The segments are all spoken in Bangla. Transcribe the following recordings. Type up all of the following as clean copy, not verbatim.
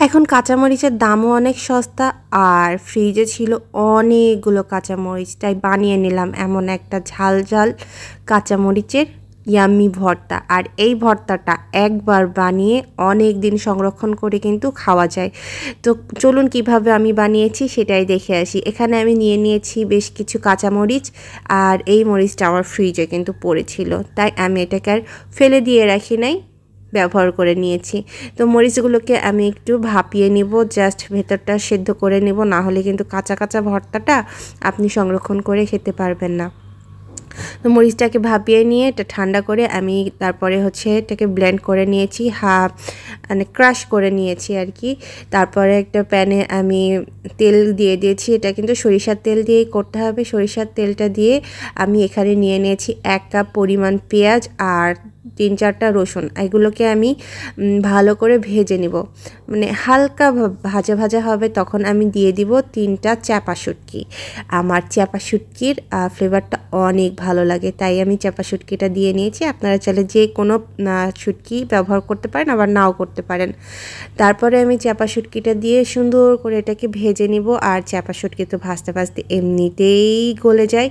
এখন কাঁচামরিচের দামও অনেক সস্তা আর ফ্রিজে ছিল অনেকগুলো কাঁচামরিচ, তাই বানিয়ে নিলাম এমন একটা ঝাল ঝাল কাঁচামরিচের ইয়াম্মি ভর্তা। আর এই ভর্তাটা একবার বানিয়ে অনেক দিন সংরক্ষণ করে কিন্তু খাওয়া যায়। তো চলুন কিভাবে আমি বানিয়েছি সেটাই দেখে আসি। এখানে আমি নিয়ে নিয়েছি বেশ কিছু কাঁচামরিচ, আর এই মরিচটা আমার ফ্রিজে কিন্তু পড়েছিল, তাই আমি এটাকে আর ফেলে দিয়ে রাখি নাই, ব্যবহার করে নিয়েছি। তো মরিচগুলোকে আমি একটু ভাপিয়ে নিব, জাস্ট ভেতরটা সেদ্ধ করে নেব, না হলে কিন্তু কাঁচা কাঁচা ভর্তাটা আপনি সংরক্ষণ করে খেতে পারবেন না। তো মরিচটাকে ভাপিয়ে নিয়ে এটা ঠান্ডা করে আমি তারপরে এটাকে ব্লেন্ড করে নিয়েছি, মানে ক্রাশ করে নিয়েছি আর কি। তারপরে একটা প্যানে আমি তেল দিয়ে দিয়েছি, এটা কিন্তু সরিষার তেল দিয়েই করতে হবে। সরিষার তেলটা দিয়ে আমি এখানে নিয়ে নিয়েছি 1 কাপ পরিমাণ পেঁয়াজ আর 3-4টা রসুন। এগুলোকে আমি ভালো করে ভেজে নিব, মানে হালকা ভাজা ভাজা হবে, তখন আমি দিয়ে দিব 3টা চাপা শুটকি। আমার চাপা শুটকির ফ্লেভারটা অনেক ভালো লাগে, তাই আমি চাপা শুটকিটা দিয়ে নিয়েছি। আপনারা চাইলে যে কোনো শুটকি ব্যবহার করতে পারেন, আবার নাও করতে পারেন। তারপরে আমি চাপা শুটকিটা দিয়ে সুন্দর করে এটাকে ভেজে নিব। আর চাপা শুটকি তো ভাজতে ভাজতে এমনিতেই গলে যায়,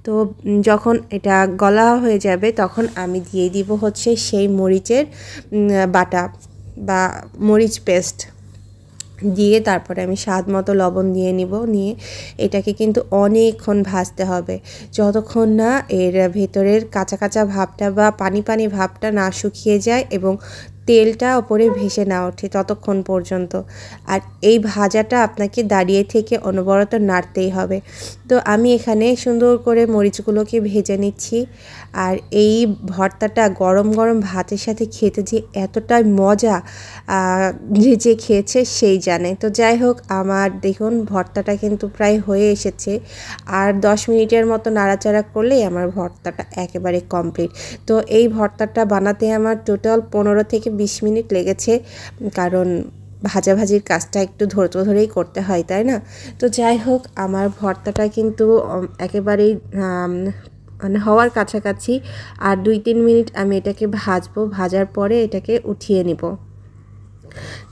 তো যখন এটা গলা হয়ে যাবে তখন আমি দিয়ে দিব সেই মরিচের বাটা বা মরিচ পেস্ট দিয়ে, তারপরে আমি স্বাদ মতো লবণ দিয়ে নিব। নিয়ে এটাকে কিন্তু অনেকক্ষণ ভাজতে হবে, যতক্ষণ না এর ভেতরের কাঁচা কাঁচা ভাবটা বা পানি পানি ভাবটা না শুকিয়ে যায় এবং তেলটা ওপরে ভেসে না ওঠে, ততক্ষণ পর্যন্ত। আর এই ভাজাটা আপনাকে দাঁড়িয়ে থেকে অনবরত নাড়তেই হবে। তো আমি এখানে সুন্দর করে মরিচগুলোকে ভেজে নিচ্ছি। আর এই ভর্তাটা গরম গরম ভাতের সাথে খেতে যে এতটাই মজা, যে খেয়েছে সেই জানে। তো যাই হোক, আমার দেখুন ভর্তাটা কিন্তু প্রায় হয়ে এসেছে, আর 10 মিনিটের মতো নাড়াচাড়া করলেই আমার ভর্তাটা একেবারে কমপ্লিট। তো এই ভর্তাটা বানাতে আমার টোটাল 15 থেকে 20 মিনিট লেগেছে, কারণ ভাজাভাজির কাজটা একটু ধৈর্য ধরেই করতে হয়, তাই না? তো যাই হোক, আমার ভর্তাটা কিন্তু একেবারেই মানে হওয়ার কাছাকাছি। আর 2-3 মিনিট আমি এটাকে ভাজবো, ভাজার পরে এটাকে উঠিয়ে নিব।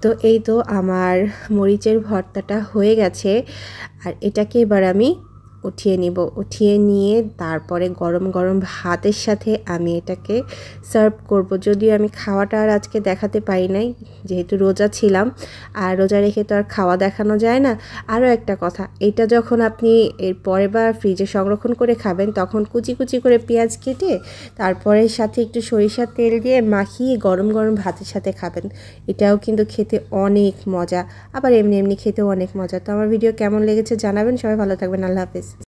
তো এই তো আমার মরিচের ভর্তাটা হয়ে গেছে, আর এটাকে এবার আমি উঠিয়ে নিব। উঠিয়ে নিয়ে তারপরে গরম গরম ভাতের সাথে আমি এটাকে সার্ভ করব। যদিও আমি খাওয়াটা আর আজকে দেখাতে পারি নাই, যেহেতু রোজা ছিলাম, আর রোজা রেখে তো আর খাওয়া দেখানো যায় না। আরও একটা কথা, এটা যখন আপনি এর পরে বার ফ্রিজে সংরক্ষণ করে খাবেন, তখন কুচি কুচি করে পেঁয়াজ কেটে তারপরে সাথে একটু সরিষার তেল দিয়ে মাখিয়ে গরম গরম ভাতের সাথে খাবেন। এটাও কিন্তু খেতে অনেক মজা, আবার এমনি এমনি খেতেও অনেক মজা। তো আমার ভিডিও কেমন লেগেছে জানাবেন। সবাই ভালো থাকবেন। আল্লাহ হাফেজ।